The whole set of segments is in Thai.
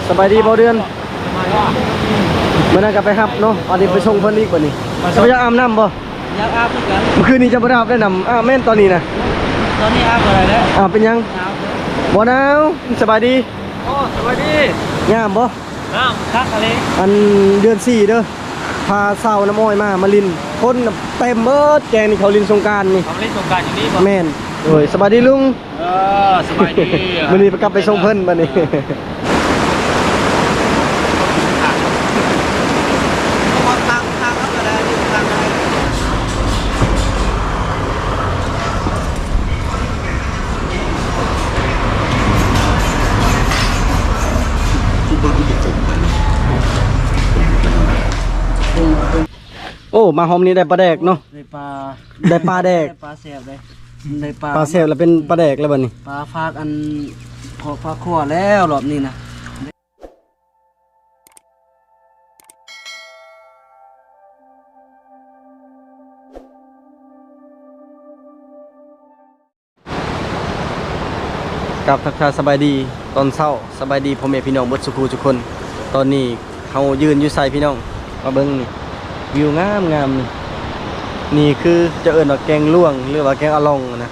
สบายดีเบาเดือนเมื่อนั้นก็ไปฮับเนาะอันนี้ไปส่งเพิ่นอีกบ่นี่จะไปอาบน้ำบ่อยากอาบเหมือนกันเมื่อคืนนี้จะบ่ได้อาบได้น้ำแม่นตอนนี้นะตอนนี้อาบอะไรแล้วเป็นยังบ่หนาวสบายดีโอ้สวัสดีงามบ่งามคักอะไรอันเดือน4เด้อพาสาวน้ำอ้อยมาลินคนเต็มเบิดแกงนี่เขาลินสงกรานต์นี่เขาเล่นสงกรานต์อย่างนี้บ่แม่นโอ้ยสบายดีลุงสบายดีมื้อนี้ไปกลับไปส่งเพิ่นบัดนี้โอ้มาหอมนี้ได้ปลาแดกเนาะได้ปลาแดกปลาแแซ่บเลยได้ปลาแซ่บแล้วเป็นปลาแดกแล้วบัดนี้ปลาฟากอันพอฟากขั่วแล้วรอบนี้นะกับทักทายสบายดีตอนเช้าสบายดีพ่อแม่พี่น้องเบิดสุขทุกคนตอนนี้เฮายืนอยู่ใส่พี่น้องมาเบิ่งนี่วิวงามนี่นี่คือจะเอิ้นว่าแกงล่วงหรือว่าแกงอะลองนะ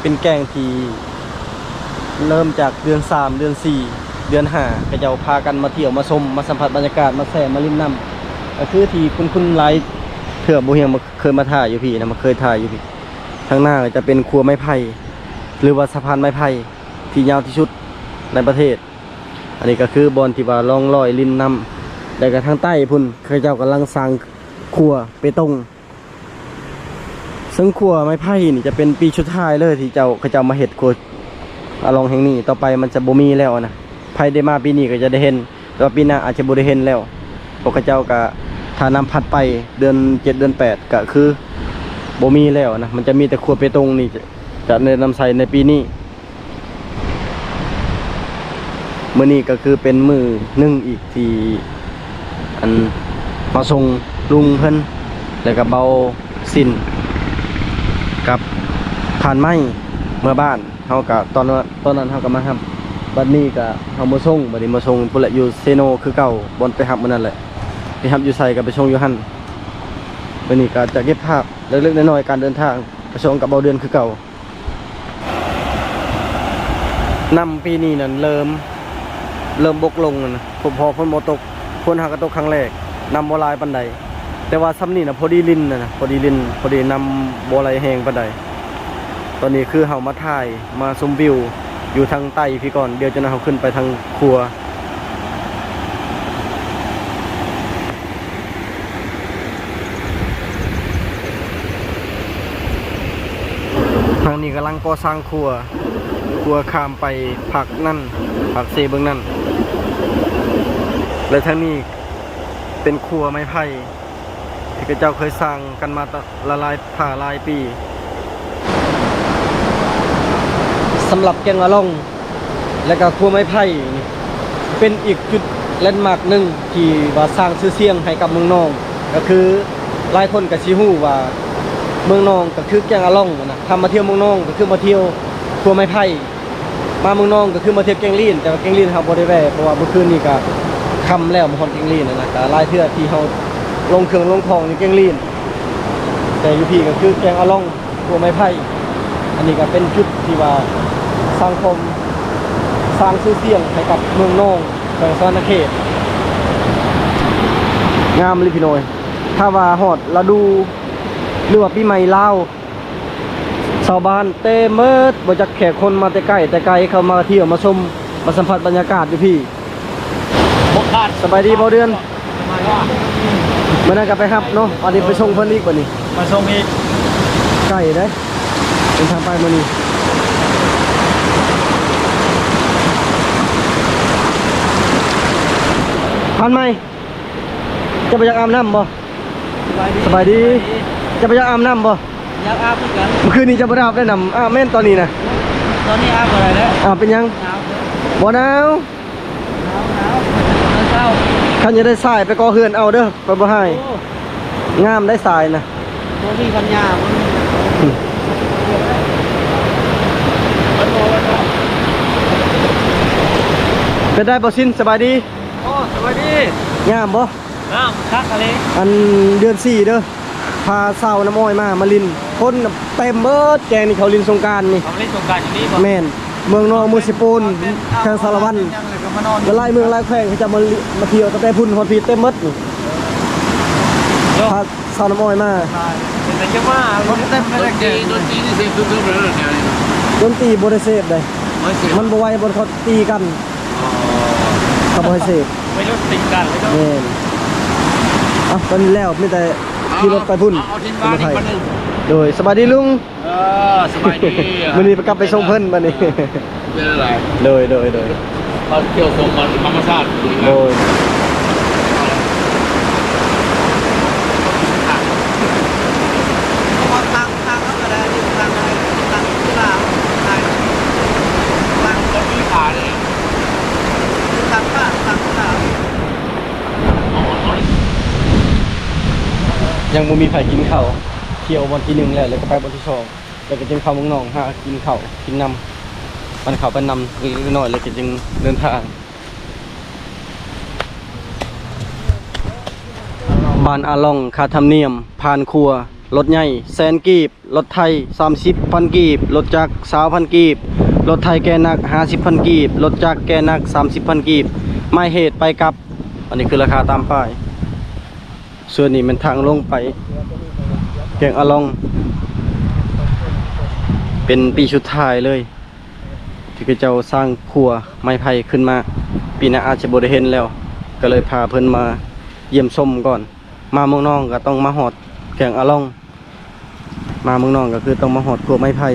เป็นแกงที่เริ่มจากเดือน3เดือน4เดือน5ก็จะพากันมาเที่ยวมาชมมาสัมผัสบรรยากาศมาแซ่มาลิ้มน้ำก็คือที่คุณหลายเถื่อบ่เฮียงมาเคยมาถ่ายอยู่พี่นะมาเคยถ่ายอยู่พี่ข้างหน้าจะเป็นครัวไม้ไผ่หรือว่าสะพานไม้ไผ่ที่ยาวที่สุดในประเทศอันนี้ก็คือบอนที่ว่าล่องลอยลิ้นน้ำแต่กระทางใต้พุ่นเขาเจ้ากำลังสร้างครัวเปตงซึ่งครัวไม้ไผ่นี่จะเป็นปีชุดท้ายเลยที่เขาเจ้ามาเห็ดครัวอลองแห่งนี้ต่อไปมันจะบ่มีแล้วนะไผ่ได้มาปีนี้ก็จะได้เห็นแต่ว่าปีหน้าอาจจะบ่ได้เห็นแล้วเพราะเขาเจ้าก็ถ้าน้ำพัดไปเดือน7เดือน8ก็คือบ่มีแล้วนะมันจะมีแต่ครัวเปตงนี่จะในนำใส่ในปีนี้มื้อนี้ก็คือเป็นมื้อหนึ่งอีกที่อันมาส่งลุงเพิ่นแล้วก็เบาสินกับผ่านไม้เมื่อบ้านเฮาก็ตอนนั้นเฮาก็มารับบัดนี้ก็เฮามาส่งบัดนี้มาส่งพุ่นแหละอยู่เซโนคือเก่าบ่ไปรับมื้อนั้นแหละไปรับอยู่ไสก็ไปส่งอยู่หั่นมื้อนี้ก็จะเก็บภาพเล็กๆน้อยๆการเดินทางไปส่งกับเบาเดือนคือเก่านํปีนี้นั่นเริ่มบกลงนะพอฝนบ่ตกฝนหากระตกครั้งแรกนำบ่หลายปานใดแต่ว่าซ้ำนี่นะพอดีลิ้นนะพอดีนำบ่ไหลแห้งปานใดตอนนี้คือเฮามาถ่ายมาชมวิวอยู่ทางใต้พี่ก่อนเดี๋ยวจะนำเฮาขึ้นไปทางครัวทางนี้กำลังก่อสร้างครัวข้ามไปผักนั่นผักเซเบื้องนั่นและทั้งนี้เป็นครัวไม้ไผ่ที่เจ้าเคยสร้างกันมาหลายปีสำหรับแกงอะล่องและก็ครัวไม้ไผ่เป็นอีกจุดแลนด์มาร์กหนึ่งที่ว่าสร้างชื่อเสียงให้กับเมืองนองก็คือหลายคนก็สิฮู้ว่าเมืองนองก็คือแกงอะล่องนะทำมาเที่ยวเมืองนองก็คือมาเที่ยวครัวไม้ไผ่มาเมืองนองก็คือมาเที่ยวแกงลีนแต่ว่าแกงลีนเขาบ่ได้แวะเพราะว่าเมื่อคืนนี้ก็ค่ำแล้วมาฮอดแกงลีนนะแต่หลายเทื่อที่เขาลงเครื่องลงของนี่แกงลีนแต่อยู่พี่ก็คือแกงอะล่องครัวไม้ไผ่อันนี้ก็เป็นจุดที่ว่าสังคมสร้างชื่อเสียงให้กับเมืองนองแขวงสะหนเขตงามเลยพี่น้อยถ้าว่าฮอดฤดูหรือว่าปีใหม่ลาวชาวบ้านเต็มเมิดบ่จักแขกคนมาแต่ไกลเข้ามาเที่ยวมาชมมาสัมผัสบรรยากาศอยู่พี่สบายดีเบาเดือนเมื่อนั้นก็ไปฮับเนาะอันนี้ไปส่งเพิ่นอีกบัดนี้มาส่งอีกไก่ได้เป็นทางไปมื้อนี้พันไหมจะไปอยากอาบน้ำบ่สบายดีจะไปอยากอาบน้ำบ่อยากอาบเหมือนกันเมื่อคืนนี้จะบ่ได้อาบได้น้ำแม่นตอนนี้นะตอนนี้อาบอะไรแล้วเป็นยังบ่หนาวคันจะได้สายไปก่อเฮือนเอาเด้อไปบ่ให้งามได้สายนะตัวนี้พันยา เป็นได้บ่สินสบายดี โอ้สวัสดี งามบ่ น้ำคักอะไร อันเดือน4เด้อพาเศร้าน้ำอ้อยมาลินคนน่ะเต็มเบิดแกงนี่เขาลินสงกรานต์นี่ เขาเล่นสงกรารอยู่นี่บ่ แม่นเมืองนอกเมืองสิปูนแข่งสารวัตรแล้วไล่เมืองไล่แขวงเขาจะมาเที่ยวตั้งแต่พุ่นฮอดพีเต็มหมดนี่พาเศร้าน้ำอ้อยมา เป็นจังว่าคนเต็มเลยแก โดนจีนี่เซฟทุกๆเลยแนวนี้ ดนตรีบ่ได้เสพได้ ไม่เซฟ มันบ่ไหวบ่เขาตีกันเขาบ่ให้เสพ ไม่รู้ติดกันไม่รู้ แม่นอ่ะตอนนี้แล้วมีแต่ขี่รถไปพุ่น เอาทิ้งบ้านอีกคนนึง โดยสบายดีลุง สบายดี มื้อนี้ไปกลับไปส่งเพิ่นบัดนี้ เป็นอะไร โดย เขาเที่ยวชมมันธรรมชาติดี โด งาม ย ทางเขาก็ได้ทางอะไรทางที่ลาวทาง ต้นที่ขาเลย ทางบ้านทางที่ลาว ยังบ่มีไผกินข้าวเที่ยววันที่1แล้วก็ไปวันที่2แล้วก็จึงเข้าเมืองนองหากินข้าวกินน้ำมันเข้าไปนำเล็กน้อยแล้วก็จึงเดินทางบ้านอาล่องค่าธรรมเนียมผ่านครัวรถใหญ่แสนกีบรถไทย30,000กีบรถจักร20,000กีบรถไทยแกนัก50,000กีบรถจักรแกนัก30,000กีบไม่เหตุไปกลับอันนี้คือราคาตามป้ายส่วนนี้มันทางลงไปแกงอาล่องเป็นปีชุดท้ายเลยที่เจ้าสร้างครัวไม้ไผ่ขึ้นมาปีหน้าอาจจะบ่ได้เห็นแล้วก็เลยพาเพิ่นมาเยี่ยมชมก่อนมาเมืองนองก็ต้องมาหอดแกงอาล่องมาเมืองนองก็คือต้องมาหอดครัวไม้ไผ่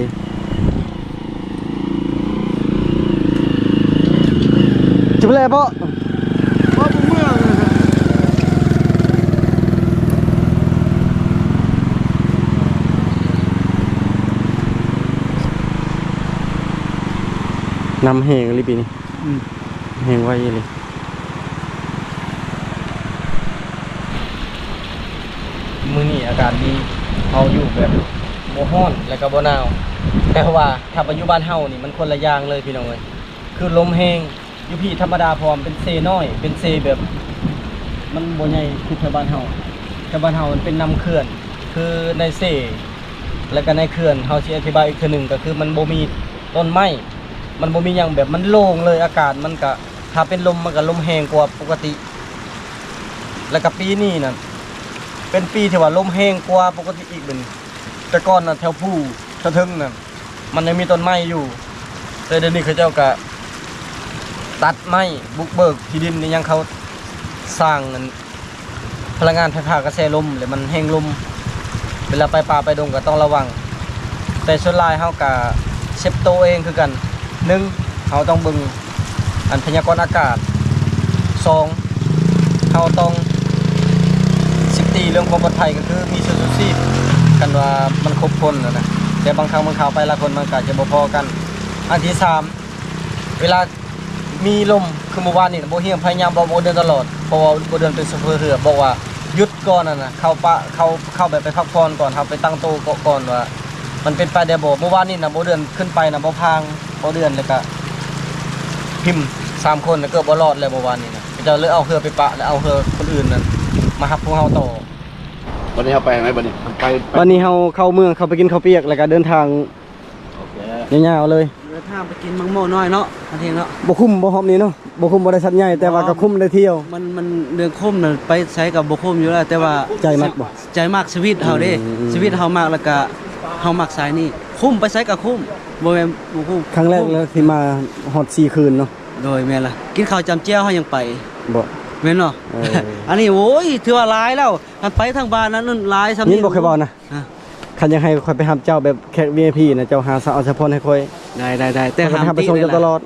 จะไปแล้วบ่น้ำแห้งเลยปีนี้แห้งไว้เลยมื้อนี้อากาศดีเอาอยู่แบบบ่ร้อนแล้วก็บ่หนาวแต่ว่าถ้าปัจจุบันเฮานี่มันคนละอย่างเลยพี่น้องเอ้ยคือลมแห้งอยู่พี่ธรรมดาพร้อมเป็นเซน้อยเป็นเซแบบมันบ่ใหญ่คือแถวบ้านเฮาแถวบ้านเฮามันเป็นน้ำเขื่อนคือในเซแล้วก็ในเขื่อนเฮาสิอธิบายอีกเทื่อหนึงก็คือมันบ่มีต้นไม้มันบ่มีหยังแบบมันโล่งเลยอากาศมันก็ถ้าเป็นลมมันก็ลมแห้งกว่าปกติ แล้วก็ปีนี้น่ะเป็นปีที่ว่าลมแห้งกว่าปกติอีกเป็นแต่ก่อนน่ะแถวผู้แถวทึงน่ะมันยังมีต้นไม้อยู่แต่เดี๋ยวนี้เขาเจ้าก็ตัดไม้บุกเบิกที่ดินนี่ยังเขาสร้างนั่นพลังงานไฟฟ้ากระแสลมเลยมันแห้งลมเวลาไปป่าไปดงก็ต้องระวังแต่ส่วนหลายเฮาก็เซฟตัวเองคือกัน1เฮาต้องเบิ่งอันพยากรณ์อากาศ2เฮาต้องตีเรื่องความปลอดภัยก็คือมีชุดชูชีพกันว่ามันครบคนนะแต่บางครั้งบางคราวไปละคนมันก็จะบ่พอกันอันที่3เวลามีลมคือเมื่อวานนี่บ่เฮียงพยายามบ่เดินตลอดเพราะว่าบ่เดินเป็นโซเฟอร์เรือบอกว่าหยุดก่อนน่ะเข้าปะเข้าแบบไปพักผ่อนก่อนครับไปตั้งโตะก่อนว่ามันเป็นไปได้บ่เมื่อวานนี่น่ะบ่เดินขึ้นไปน่ะบ่พังบ่เดินแล้วก็พิมพ์3คนน่ะเกือบบ่รอดเลยเมื่อวานนี่น่ะจะเลยเอาเรือไปปะแล้วเอาเรือคนอื่นน่ะมารับพวกเฮาต่อ วันนี้เขาไปไหมวันนี้ไป วันนี้เฮาเข้าเมืองเขาไปกินข้าวเปียกแล้วก็เดินทาง โอเค ยาวๆเลย เดินทางไปกินมังโม่น้อยเนาะอันนี้เนาะ บ่คุ้มบ่ฮอบนี้เนาะบ่คุ้มบ่ได้สัตว์ใหญ่แต่ว่าก็คุ้มได้เที่ยว มันเรื่องคุ้มน่ะไปใช้กับบ่คุ้มอยู่แล้วแต่ว่า ใจมักบ่ ใจมากชีวิตเฮาเด้ อืม ชีวิตเฮามากแล้วก็เฮามักสายนี้คุ้มไปใช้กับคุ้มบ่แม่นบ่คุ้ม ครั้งแรกเลยที่มาฮอด4คืนเนาะ โดยแม่นล่ะกินข้าวจำเจียวเฮายังไป บ่ แม่นเนาะ เออ อันนี้โอ้ยถือว่าหลายแล้วอันไปทางบ้านนั้นนั่นหลายซ้ำ ยินบ่เคยเว้านะ อ่ะ คันยังให้ค่อยไปรับเจ้าแบบแขก VIP นะเจ้าหาสาวเฉพาะให้ค่อย ได้แต่ แต่ห้ามไปส่งเจ้าตลอด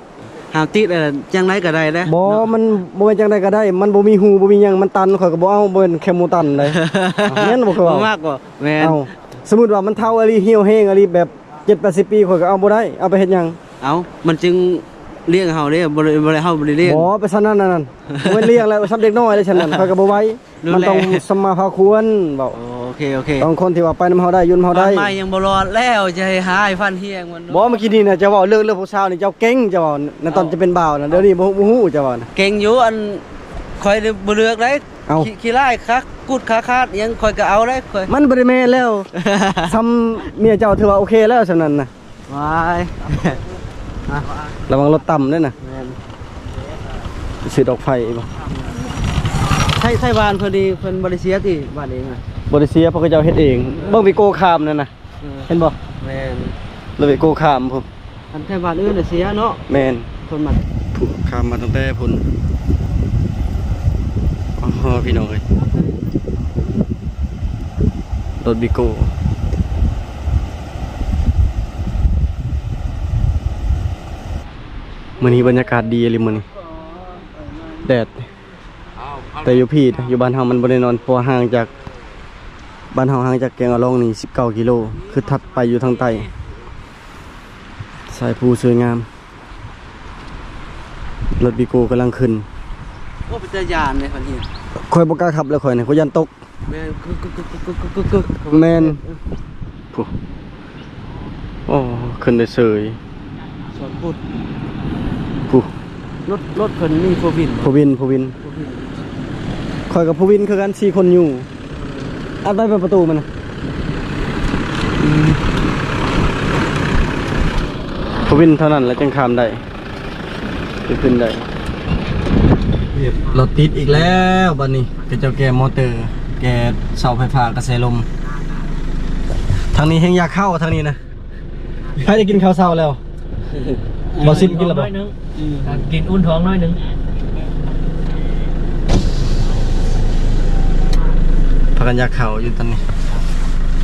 ห้ามติดอะไรจังไรก็ได้นะ บ่มันบ่แม่นจังได๋ก็ได้ มันบ่มีหูบ่มีหยังมันตันข่อยก็บ่เอาบ่เป็นแค่หมูตันเลย แม่นบ่เคย บ่ เว้าม ากกว่าแม่น เอาสมมุติว่ามันเฒ่าอะลีเหี่ยวแห้งอะลีแบบ 7-80 ปีข่อยก็เอาบ่ได้เอาไปเฮ็ดหยัง เอามันจึงเลี้ยงเฮาเด้บ่ได้เฮาบ่ได้เลี้ยง บ่ไปซั่นนั่นบ่แม่นเลี้ยงแล้วซับเด็กน้อยเลยฉันนั่นข่อยก็บ่ไหว ดูแล มันต้องสมมาพาควรเว้า โอเค เค ต้องคนที่ว่าไปน้ำเฮาได้ยุ่นเฮาได้ ไม่ยังบ่รอดแล้วจะให้หาไอ้ฟันเฮียงมัน บ่เมื่อกี้นี่น่ะจะเว้าเรื่องผู้สาวนี่เจ้าเก่งเจ้าว่าในตอนจะเป็นบ่าวน่ะเดี๋ยวนี้บ่ฮู้เจ้าว่าน่ะ เก่งอยู่อันคอยบ่เลือกได้ เอา ขี้ไล่คักกุดขาคาดยังคอยก็เอาได้คอย มันบ่ได้แม่นแล้ว ซ้ำเมียเจ้าถือว่าโอเคแล้วฉะนั้นน่ะ วาย ระวังรถต่ำด้วยน่ะสิดอกไฟบ่ ใช่บ้านเพิ่นดีเพิ่นบ่ได้เสียติบ้านเองอ่ะ บ่ได้เสียเพราะเขาเจ้าเฮ็ดเองเบิ่งวิโก้คามนั่นน่ะเห็นบ่ แม่น แล้ววิโก้คามพุ่น อันใช่บ้านอื่นน่ะเสียเนาะ แม่น คนมา พุ่นคามมาตั้งแต่พุ่นอ๋อพี่น้องเอ้ยรถวิโก้มื้อนี้บรรยากาศดีเลยมื้อนี้แดดแต่อยู่พี่อยู่บ้านเฮามันบ่ได้นอนเพราะว่าห่างจากบ้านเฮาห่างจากแกงอะลองนี่19กิโลคือถัดไปอยู่ทางใต้สายภูสวยงามรถวิโก้กำลังขึ้น โอ้เป็นตายานเลยพันเฮีย ข่อยบ่กล้าขับเลยข่อยนี่ข่อยยันตก แม่นกึก แม่นผู้โอ้ขึ้นได้เสย สอนพูด ผู้ รถเพิ่นมีโฟวิน ผู้วินข่อยกับผู้วินคือกัน4คนอยู่อัดไว้เป็นประตูมันน่ะผู้วินเท่านั้นแล้วจึงข้ามได้ขึ้นได้รถติดอีกแล้วบัดนี้เป็นเจ้าแก่มอเตอร์แก่เสาไฟฟ้ากระแสลมทางนี้แฮงอยากเข้าทางนี้นะใครจะกินข้าวเช้าแล้วบ่ซิมกินแล้วบ่ กินอุ่นท้องน้อยนึง พากันอยากเข้าอยู่ตอนนี้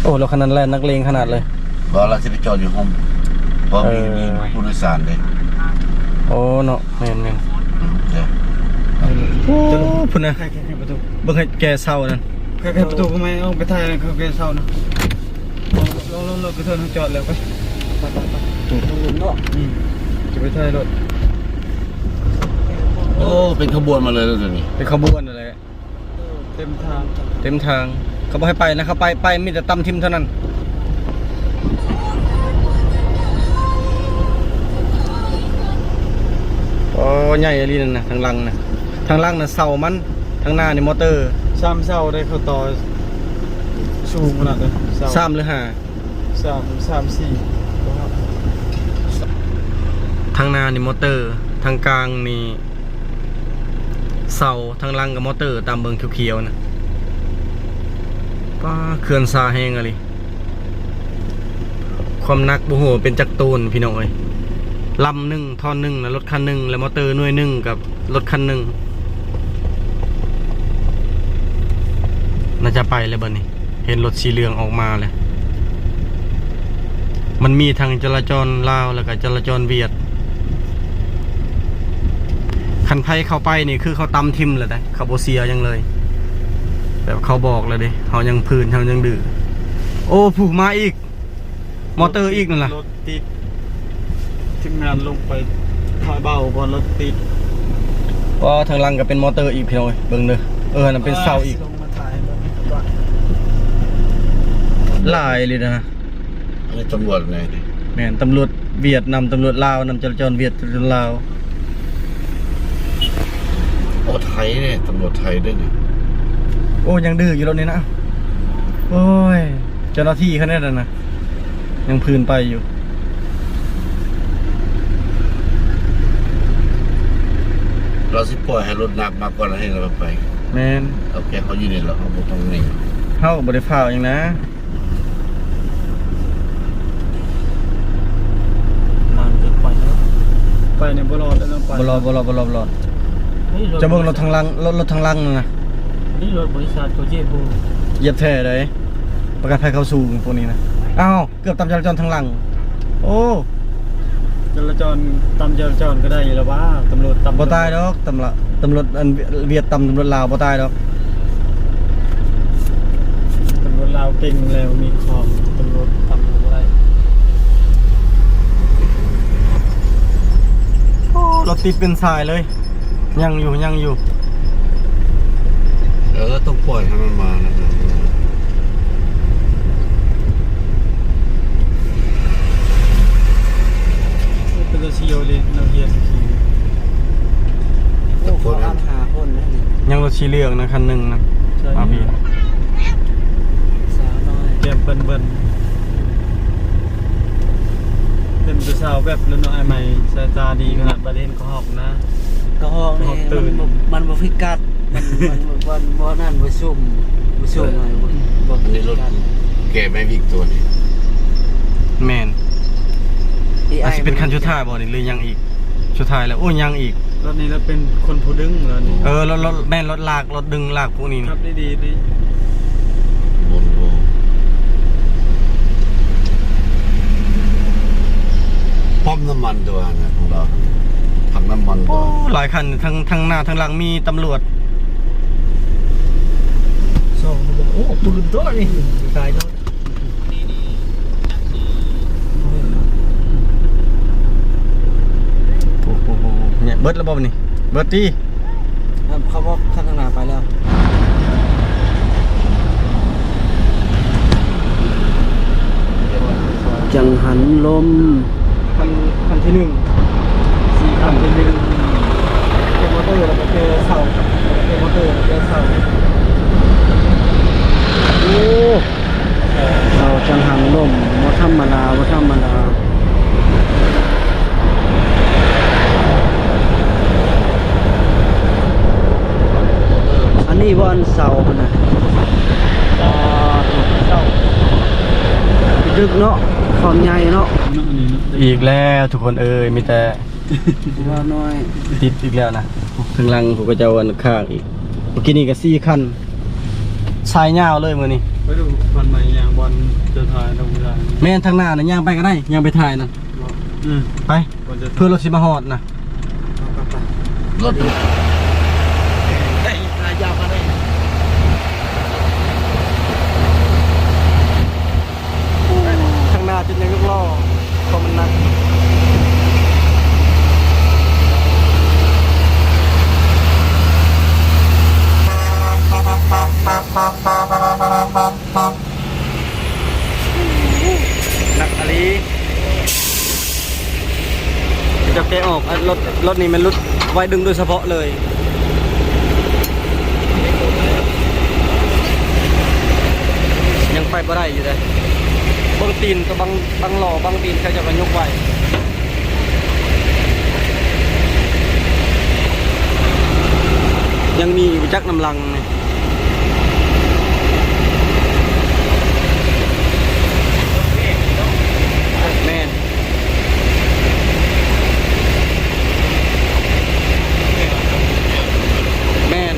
โอ้รถคันนั้นแล่นนักเลงขนาดเลย เพราะเราจะไปจอดอยู่ห้องเพราะมีผู้โดยสารเลย โอ้เนาะแม่น เดี๋ยว ๆโอ้พุ่นนะ ใครประตู เบิ่งให้แกเศร้านั่น ใครประตูทำไมเอาไปถ่ายเขาแกเศร้านะลงกระเทินจอดแล้วไปจะไปถ่ายรถ โอ้เป็นขบวนมาเลยแล้วเดี๋ยวนี้ เป็นขบวนอะไร เต็มทาง เต็มทางเขาบอกให้ไปนะเขาไปมีแต่ตำทิมเท่านั้นโอ้ใหญ่อะไรนั่นนะทางลังนะทางลังนะเสามันทางหน้านี่มอเตอร์ ซ้ำเศร้าได้เขาต่อสูงขนาดเลย 3หรือ5 3 4 ทางหน้านี่มอเตอร์ทางกลางนี่เสาทางลังกับมอเตอร์ตามเบิงเขียวๆนะป้าเขื่อนซาแห้งอะไรความหนักโอ้โหเป็นจักรตูนพี่น้องเอ้ยลำหนึ่งท่อนหนึ่งแล้วรถคันหนึ่งแล้วมอเตอร์หน่วยหนึ่งกับรถคันหนึ่งน่าจะไปเลยบัดนี้เห็นรถสีเหลืองออกมาเลยมันมีทางจราจรลาวแล้วก็จราจรเวียดคันไพเข้าไปนี่คือเขาตำทิมเลยได้เขาโบเซียยังเลยแบบเขาบอกเลยดิเขายังพื้นเขายังดื้อโอ้ผูกมาอีกมอเตอร์อีกนั่นแหละ รถติดทีมงานลงไปถอยเบาก่อนรถติด ก็ทางลังก็เป็นมอเตอร์อีกพี่น้อยเบิ่งเด้อนั่นเป็นเสาอีก ลงมาถ่ายรถก่อน หลายเลยนะ อันนี้ตำรวจไงดิ แม่นตำรวจเวียดนำตำรวจลาวนำจราจรเวียดจราจรลาว โอ้ไทยเนี่ยตำรวจไทยด้วยเนี่ย โอ้ยังดื้ออยู่รถนี้นะโอ้ยเจ้าหน้าที่เขาเนี่ยนะยังพื้นไปอยู่ เราสิปล่อยให้รถหนักมากกว่าแล้วให้เราไป แม่น โอเคเขาอยู่นี่แล้วเขาบ่ต้องหนี เฮาบ่ได้ฟ้าวหยังนะ นานเกินไปแล้วไปในบลอดแล้วไป บ่รอจะเบิ่งรถทางลังรถทางลังนั่นนะ นี่รถบริษัทโคเจบู เหยียบแท้เลยประกันภัยเข้าสู่พวกนี้นะอ้าวเกือบตามจราจรทางลังโอ้ จราจรตามจราจรก็ได้อยู่แล้วว่าตำรวจตำ บ่ตายดอกตำรวจอันเวียดตำรวจลาวบ่ตายดอก ตำรวจลาวเก่งแล้วมีของตำรวจตำอะไร โอ้รถติดเป็นสายเลยยังอยู่ต้องปล่อยให้มันมานะ ตัวเชียวเลยเราเฮียสิ โอ้เขาอันหาคนนะนี่ ยังรถสีเหลืองนะคันหนึงนะมาพี่ สาวน้อย แก้มเบิ้นเป็นตัวสาวแบบแล้วน้องไอ้ใหม่สายตาดีขนาดประเด็นก็หอกนะ กระหอกนี่ ตื่น มันบ่ฟิกัดมันบ่นั่นบ่ซุ่มอะไรบ่ อันนี้รถแกไม่วิกตัวนี้ แม่นอาจสิเป็นคันชุดท้ายบ่นี่หรือยังอีกชุดท้ายแล้วโอ้ยังอีก รถนี้เราเป็นคนผู้ดึงแล้วนี่ รถแม่นรถลากรถดึงลากพวกนี้ ครั นี่ บดีดี บนโบปั๊มน้ำมันตัวนะของเราถังน้ำมันตัว หลายคันทั้งหน้าทั้งหลังมีตำรวจ ส่งเขาบอกโอ้ปืนตัวนี่ตายแล้ว เนี่ยเบิร์ดแล้วบ่นี่เบิร์ดตี้ เขาบอกข้างหน้าไปแล้วจังหันลม คันที่หนึ่ง4คันที่หนึ่งเจอมอเตอร์แล้วก็เจอเสาเจอมอเตอร์แล้วก็เจอเสาโอ้ เราจังหันลมบ่ธรรมดาบ่ธรรมดาอันนี้บ่อันเสาพุ่นน่ะเสา ดึกเนาะความใหญ่เนาะ ๆเนาะอันนี้เนาะ อีกแล้วทุกคนเอ้ยมีแต่ ว่าน้อย ติดอีกแล้วนะถึงลังผมก็จะวันข้างอีกเมื่อกี้นี่ก็4คันสายยาวเลยมื้อนี้ ไปดูวันใหม่ยางบอลจะถ่ายลงได้ แม่นทางหน้าน่ะย่างไปก็ได้ย่างไปถ่ายนั่น ไป วันจะ เพื่อรถสิมาฮอดนะ รถ ทางหน้าจนยังยกล้อเพราะมันหนักหนักอะไรจะแกะออกรถนี้มันรถไว้ดึงโดยเฉพาะเลยยังไปบ่ได้อยู่เลยบางตีนกับบางหล่อบางตีนเขาจะมายกไว้ยังมีอยู่จักน้ำลังนี่แม่นแม่น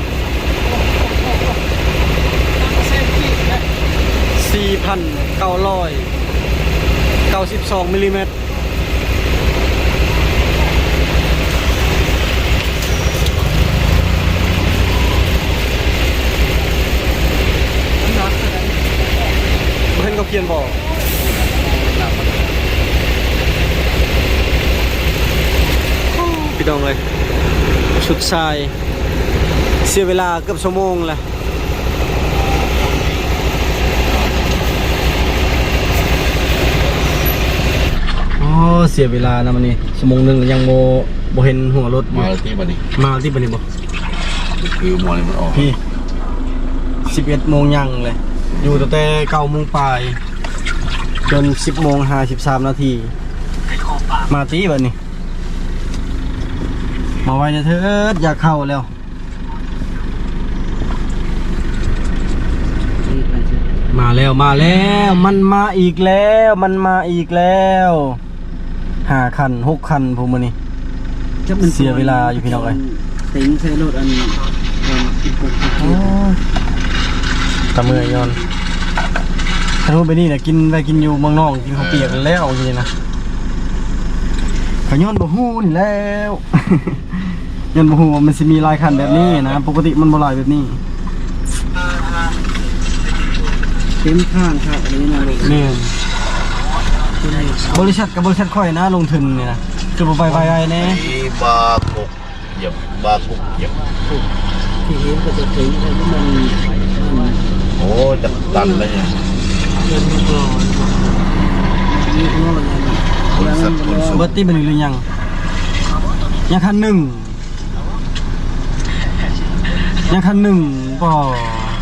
4,992มิลลิเมตรเพิ่นก็เขียนบอกพี่น้องเลยชุดทรายเสียเวลาเกือบชั่วโมงแหละเสียเวลานะมันนี่ชั่วโมงหนึงยังโบเห็นหัวรถอยู่ มาที่บันนี้ มาที่บันนี้บ่ คือมอนี่มันออก พี่11 โมงยังเลยอยู่ตั้งแต่9 โมงปลายจน10 โมง 53 นาทีมาตีบันนี้มาไว้นะเถิดอยากเข้าแล้วมาแล้วมันมาอีกแล้ว5 คัน 6 คันพวกมันนี่เสียเวลาอยู่พี่น้องเอ้ย ติงใส่รถอันกินกุก ตะเมื่อยย้อนถ้ารู้ไปนี่เนี่ยกินไปกินอยู่เมืองนอกกินข้าวเปียกแล้วจริงๆนะขย้อนบ่ฮู้นี่แล้ว ย้อนบ่ฮู้ว่ามันสิมีลายคันแบบนี้นะปกติมันบ่ลายแบบนี้ เต็มข้างครับอันนี้นะลูก นี่บริษัทกับบริษัทค่อยนะลงทุนนี่นะคือบ่ไปแน่ ที่บากุกเหยียบบากุกเหยียบ ที่เห็นก็จะถึงแต่ว่ามัน โอ้จับตันเลยเนี่ย เงินมันร้อนมีเงินอะไร บริษัทขนส่ง เบิร์ตี้มันหรือยัง ยังคันหนึ่งยังคันหนึ่งบ่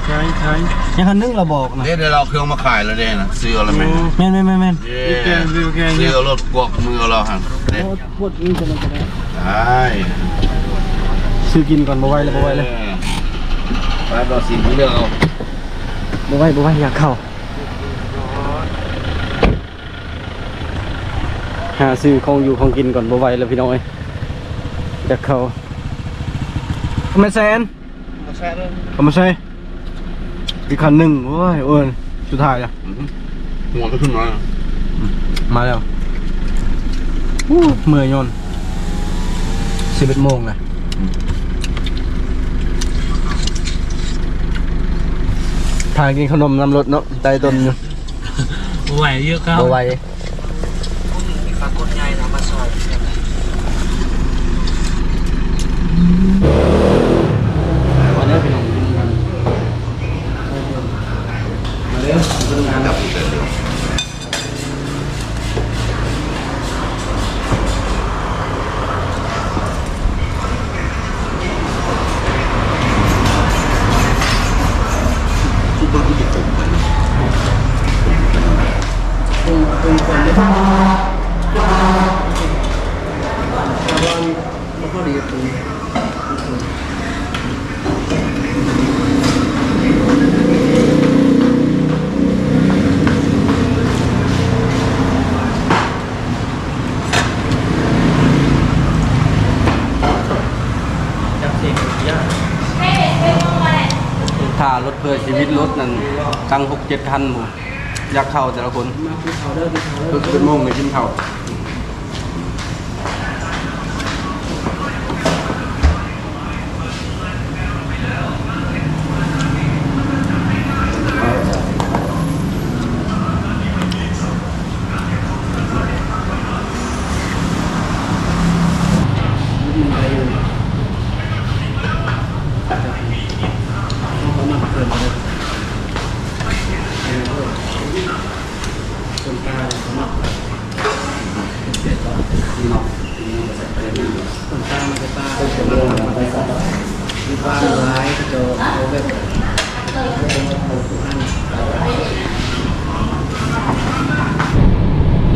ใช่ใช่ ยังคันหนึ่งเราบอกนะ เดี๋ยวเราเครื่องมาขายแล้วเด้นะซื้ออะไรไหม แม่นแม่นแม่นแม่น วิวแกนวิวแกน ซื้อรถกวกมือเราฮะเด้ ปวดนี่จะมันจะได้ ใช่ ซื้อกินก่อนบ่ไหวเลยบ่ไหวเลย ไปเราสิเลือกเอา บ่ไหวบ่ไหวอยากเข้าหาซื้อของอยู่ของกินก่อนบ่ไหวแล้วพี่น้องเอ้ยอยากเข้าไม่แซน มาแช่เลย เอามาใช่อีกคันหนึ่งโอ้ยโอ้ยสุดท้ายอ่ะ หัวก็ขึ้นมา มาแล้วเมื่อยยน11 โมงเลยทางกินขนมนำรถเนาะใจต้นอยู่ ไหวเยอะครับ บ่ไหว มีปลากดใหญ่ทำมาซอย มาแล้วพี่น้อง จับอีกเดี๋ยว ถ้ารถเพื่อชีวิตรถนั่นตั้ง6-7 คันผมอยากเข้าแต่ละคน11 โมงไม่กินข้าว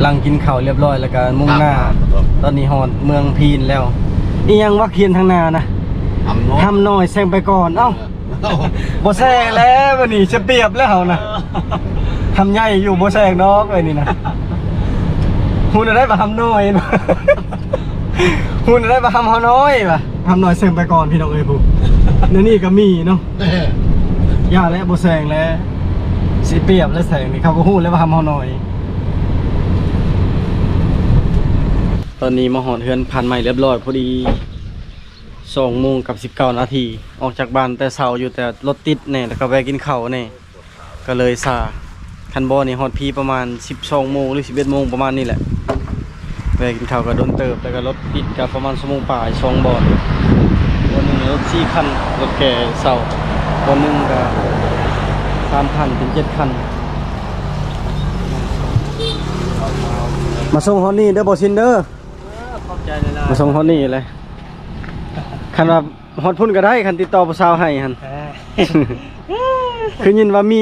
หลังกินข้าวเรียบร้อยแล้วก็มุ่งหน้า ตอนนี้ฮอดเมืองพีนแล้วอียังว่าเคียนทางหน้านะ ทำโน้ต ทำหน่อยแซงไปก่อนเอ้าบ่แซงแล้ววันนี้จะเปรียบแล้วเฮานะทำใหญ่อยู่บ่แซงดอกไอ้นี่นะหุ่นได้บ่ทำน้อยนะหุ่นได้บ่ทำเฮาน้อยป่ะทำหน่อยแซงไปก่อนพี่น้องเอ้ยผู้เดี๋ยวนี้ก็มีเนาะย่าแล้วบ่แซงแล้วสิเปรียบแล้วแซงนี่เขาก็ฮู้แล้วว่าทำเฮาน้อยตอนนี้มาหอดเฮือนผ่านใหม่เรียบร้อยพอดี2:19 นาทีออกจากบ้านแต่เช้าอยู่แต่รถติดแน่แล้วก็แวะกินข้าวแน่ก็เลยซาคันบ่นี่ฮอดพีประมาณ12 โมงหรือ11 โมงประมาณนี้แหละแวะกินข้าวก็โดนเติบแล้วก็รถติดก็ประมาณชั่วโมงปลาย2 บ่อนวันหนึงรถ4 คันรถแก่เช้าวันหนึงก็3 คันถึง 7 คันมาส่งฮอดนี่เด้อบ่ซินเด้อ ขอบใจเลยล่ะ มาส่งฮอดนี่เลยคันว่าฮอดพุ่นก็ได้คันติดต่อผู้สาวให้หั่น คือยินว่ามี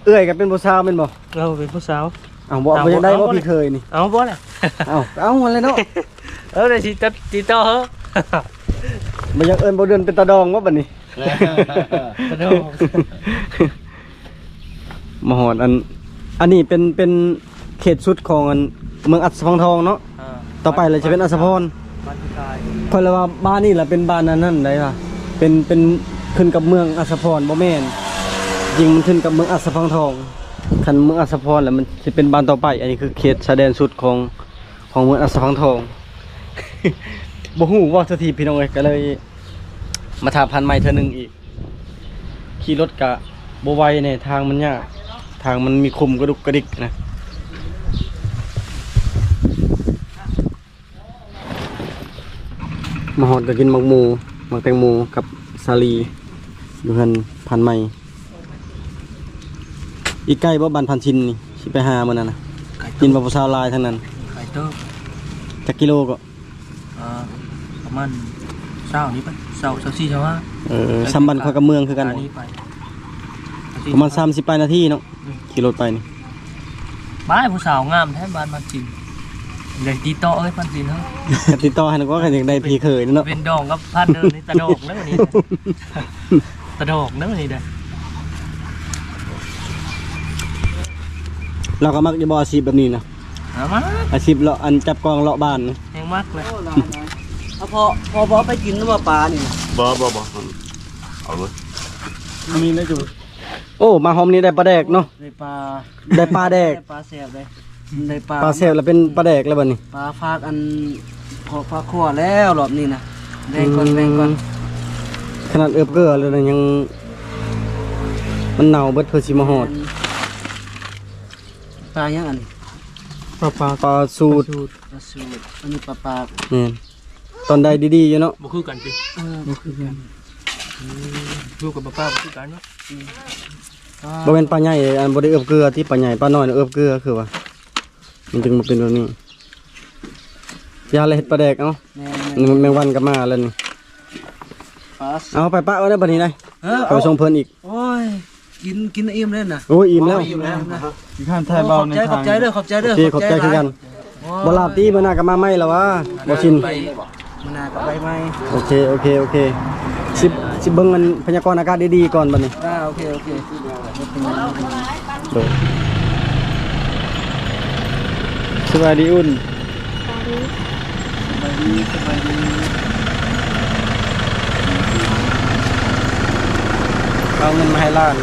เอื้อยกับเป็นผู้สาวเป็นบ่ เราเป็นผู้สาว อ้าวบ่บ่ยังได้บ่พี่เคยนี่ เอาบ่ล่ะ เอาอะไรเนาะ เดี๋ยวสิต่อเหรอ บ่อยากเอิ้นบ่เดือนเป็นตาดองว่าบัดนี้ ตาดอง มาฮอดอันนี้เป็นเขตสุดของอันเมืองอัศพังทองเนาะต่อไปเลยจะเป็นอัศพร บ้านที่กาย เพิ่นเลยว่าบ้านนี่ล่ะเป็นบ้านนั้นได้ป่ะเป็นขึ้นกับเมืองอัศพรบ่แม่นจริงมันขึ้นกับเมืองอัศพังทองคันเมืองอัศพรแล้วมันสิเป็นบ้านต่อไป อันนี้คือเขตชายแดนสุดของเมืองอัศพังทอง บ่ฮู้ว่าสักทีพี่น้องเอ้ยก็เลยมาถามพันใหม่เทื่อนึงอีกขี่รถกะบ่ไหวเนี่ยทางมันยากทางมันมีคุมกระดุกกระดิกนะมาฮอดก็กินหมักหมูหมักแตงโมกับสาลีอยู่กันพันใหม่อีกใกล้บ่บ้านพันชินนี่สิไปหามื้อนั้นน่ะกินบ่ผู้สาวลายทั้งนั้น ไข่ต้ม จักกิโลก็ ประ ประมาณเช้านี้ไปเช้า4เช้าว่า สัมบันเขากับเมืองคือกัน นี้ไป ประมาณ30ปลายนาทีเนาะขี่รถไปนี่ บ้านผู้สาวงามแท้บ้านมันจริงเดี๋ยวตีโตเอ้ยพันจริงเนาะ ก็ติดต่อให้นึกว่ากันอย่างใดพี่เคยเนาะ เป็นดองกับพันเดินนี่ตะดอกเด้อนี่ตะดอกเด้อนี่เด้อ เราก็มักจะบ่อาชีพแบบนี้นะ เอามา อาชีพเลาะอันจับกองเลาะบ้านนะ แห้งมากเลย เอาพอไปกินน้ำปลานี่นะ บ่เอาเลย มีนะจู โอ้มาหอมนี้ได้ปลาแดกเนาะ ได้ปลา ได้ปลาแดก ได้ปลาแซ่บเลยได้ปลา ปลาแซ่บแล้วเป็นปลาแดกแล้วบัดนี้ ปลาฟากอันพอฟากขั่วแล้วรอบนี้นะแบ่งก่อน ขนาดเอือบเกลือเลยนะยัง มันเน่าเบิดเพื่อสิมาหอด ปลายังอันนี้ ปลา ปลาสูตร ปลาสูตรอันนี้ปลา นี่ตอนใดดีๆอยู่เนาะ บ่คือกันจิ บ่คือกัน อยู่กับป้าบ่คือกันเนาะ บ่เป็นปลาใหญ่อันบ่ได้เอือบเกลือที่ปลาใหญ่ปลาน้อยน่ะเอือบเกลือคือว่ามันจึงมาเป็นแบบนี้ยาเลยเฮ็ดปลาแดกเนาะ แม่ นี่แมงวันก็มาแล้วนี่ ปลา เอาไปปะไว้ได้บัดนี้ได้ เอา ไปส่งเพิ่นอีก โอ้ยกินอิ่มเลยนะ โอ้ยอิ่มแล้ว ที่ข้างท้ายเบาใน ขอบ ทาง ใจเด้อขอบใจเด้อ โอเคขอบใจคือกันบ่ลาบตีมื้อหน้าก็มาใหม่แล้ววะบ่ชิน มันน่ากับใบไม้ โอเคสิเบิ่งมันพยากรณ์อากาศดีๆก่อนบัดนี้ ได้โอเค โดยสวัสดีอุ่น สบายดี เอาเงินมาให้ล้าน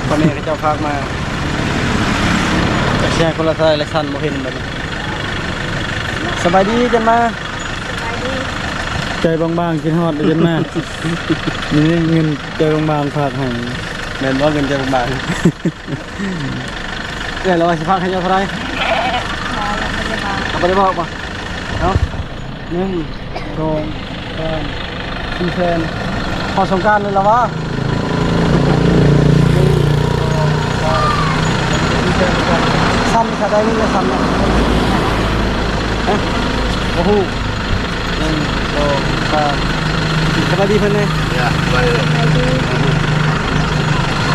พ่อแม่เขาเจ้าพากมาแชร์คนละเท่าไหร่ละชั้นบ่เห็นบัดนี้สบายดีจังมา ใจบางๆกินฮอดได้เย็นมากนี่เงินใจบางๆฝากให้ แม่นบ่เงินจะบางๆเนี่ยเราสิพากให้เจ้าเท่าไหร่เอาไปได้บอกบ่เนาะ1 2 3 4แสนพอสงกรานต์เลยล่ะวะซ้ำถ้าได้นี่ก็ซ้ำเนี่ยฮะโอ้โห1 2 3สบายดีเพิ่นเลย เนี่ย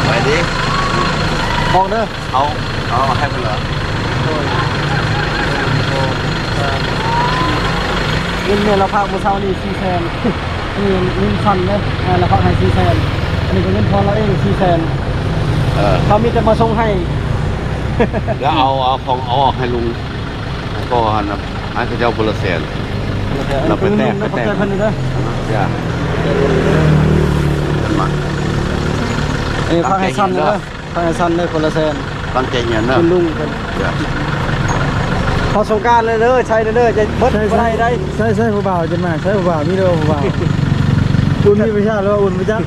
ไปดิ บอกเด้อ เอาให้ไปเหรอ เงินเนี่ยเราพากมื้อเช้านี่4แสนนี่เงินฟันเด้อเราพากให้4แสนอันนี้เป็นเงินพอเราเอง4แสนเขามีแต่มาส่งให้ แล้วเอาของเอาออกให้ลุงก็นะให้เขาเจ้าพลเรือน เราไปแตก ไปแตกเพิ่นนี่เด้อ อย่าขึ้นมา อันนี้พากให้สั้นเด้อพากให้สั้นเด้อคนละแสน ตั้งใจเงียบนะ คุณลุงเพิ่น อย่า พอสงกรานต์เลยเด้อใช้เด้อจะเบิดบ่ได้ได้ ใช่ผู้บ่าวจะมาใช่ผู้บ่าวมีเด้อผู้บ่าวอุ่นมีวิชาหรือว่าอุ่นวิจัก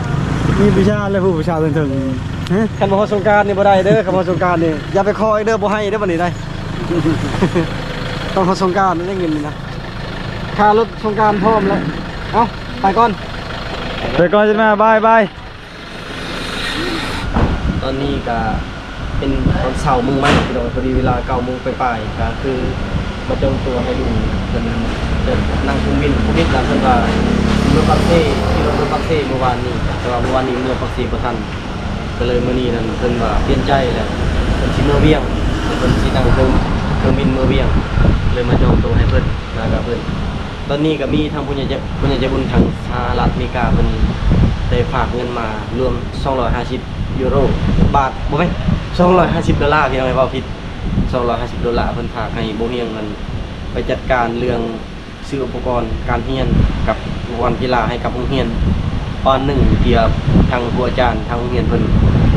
มีวิชาแล้วผู้วิชาถึงฮะ คันบ่ฮอดสงกรานต์นี่บ่ได้เด้อคันบ่ฮอดสงกรานต์นี่อย่าไปคอยเด้อบ่ให้เด้อบัดนี้ได้ ต้องฮอดสงกรานต์ได้เงินนี่นะค่ารถสงกรานต์พร้อมแล้วเอ้าไปก่อน ไปก่อนจะมาบาย ตอนนี้ก็เป็นตอนเช้ามื้อใหม่พี่น้องพอดีเวลา9:00 นไปก็คือมาจองตัวให้ลุงเพิ่นจะนั่งเครื่องบินแล้วเพิ่นว่าเมื่อปักเซ่ที่รถเมื่อปักเซ่เมื่อวานนี้แต่ว่าเมื่อวานนี้เมื่อปักเซ่บ่ทันก็เลยมื้อนี้นั่นเพิ่นว่าเปลี่ยนใจแล้วเพิ่นสิเมื่อเวียงเพิ่นสินั่งเครื่องบินเมื่อเวียงเลยมาจองตัวให้เพิ่นนะครับเพิ่นตอนนี้ก็มีทางผู้ใหญ่ใจบุญทางสหรัฐอเมริกาเพิ่นได้ฝากเงินมารวม250 ยูโรบาทบ่แม่น250 ดอลลาร์พี่น้องให้เว้าผิด250 ดอลลาร์เพิ่นฝากให้บ่เฮียงเงินไปจัดการเรื่องซื้ออุปกรณ์การเรียนกับอุปกรณ์กีฬาให้กับโรงเรียนตอนหนึ่งเดียวทางครูอาจารย์ทางโรงเรียนเพิ่น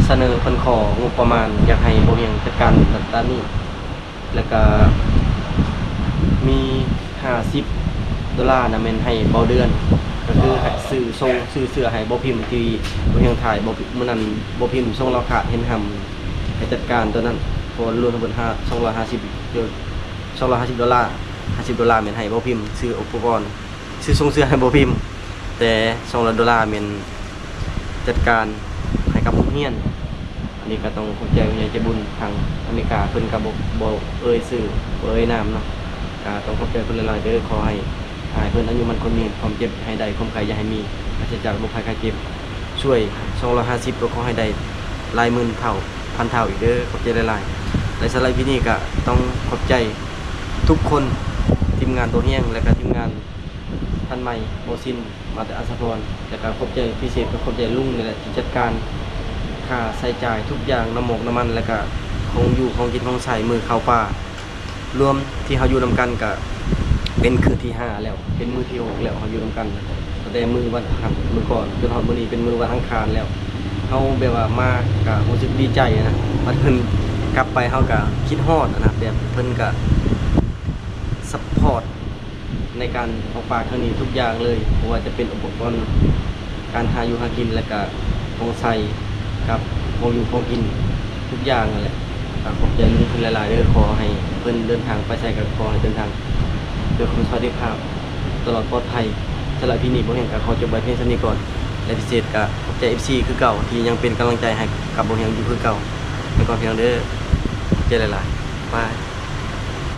เสนอเพิ่นของบประมาณอยากให้บ่เฮียงจัดการด้านนี้แล้วก็มี50 ดอลลาร์นะแม่นให้บ่เดือนก็คือให้ซื้อเสื้อให้บ่พิมพ์ที่บ่เฮียงถ่ายบ่มื้อนั้นบ่พิมพ์ส่งเราขาดเห็นหำให้จัดการตัวนั้นพอรวมทั้งหมด250 ดอลลาร์50 ดอลลาร์แม่นให้บ่พิมพ์ซื้ออุปกรณ์ซื้อส่งเสื้อให้บ่พิมพ์แต่200 ดอลลาร์แม่นจัดการให้กับโรงเรียนอันนี้ก็ต้องขอบใจผู้ใหญ่ใจบุญทางอเมริกาเพิ่นก็บ่เอ่ยชื่อบ่เอ่ยนามเนาะก็ต้องขอบใจเพิ่นหลายๆเด้อขอให้ ให้เพิ่นอายุมันคนยืนความเจ็บให้ได้ความไข้อย่าให้มีปราศจากโรคภัยไข้เจ็บช่วย250ก็ขอให้ได้หลายหมื่นเท่าพันเท่าอีกเด้อขอบใจหลายๆและสำหรับที่นี่ก็ต้องขอบใจทุกคนทีมงานตัวเฮียงและก็ทีมงานท่านใหม่โมซินมาแต่อัสพรและก็ขอบใจพิเศษก็ขอบใจลุงนี่แหละที่จัดการค่าใช้จ่ายทุกอย่างน้ำหมกน้ำมันและก็ของอยู่ของกินของใช้มือเข้าป่ารวมที่เฮาอยู่นํกันก็เป็นคืนที่5แล้วเป็นมื้อที่6แล้วเฮาอยู่นํกันตั้งแต่มื้อวันอังคารมื้อก่อนจนฮอดมื้อนี้เป็นมื้อวันอังคารแล้วเฮาแบบว่ามาก็รู้สึกดีใจนะว่าเพิ่นกลับไปเฮาก็คิดฮอดนะแบบเพิ่นก็ซัพพอร์ตในการออกปากครั้งนี้ทุกอย่างเลยบ่ว่าจะเป็นอุปกรณ์การหาอยู่หากินและก็ของใช้กับของอยู่ของกินทุกอย่างนั่นแหละก็ขอบใจลุงเพิ่นหลายๆเด้อขอให้เพิ่นเดินทางไปใช้กับขอให้เดินทางด้วยความสวัสดิภาพตลอดปลอดภัยสำหรับพี่นี่บ่แห่งก็ขอจบไว้เพียงเท่านี้ก่อนและพิเศษก็ขอบใจ FC คือเก่าที่ยังเป็นกำลังใจให้กับบ่แห่งอยู่คือเก่าไปก่อนพี่น้องเด้อขอบใจหลายๆบาย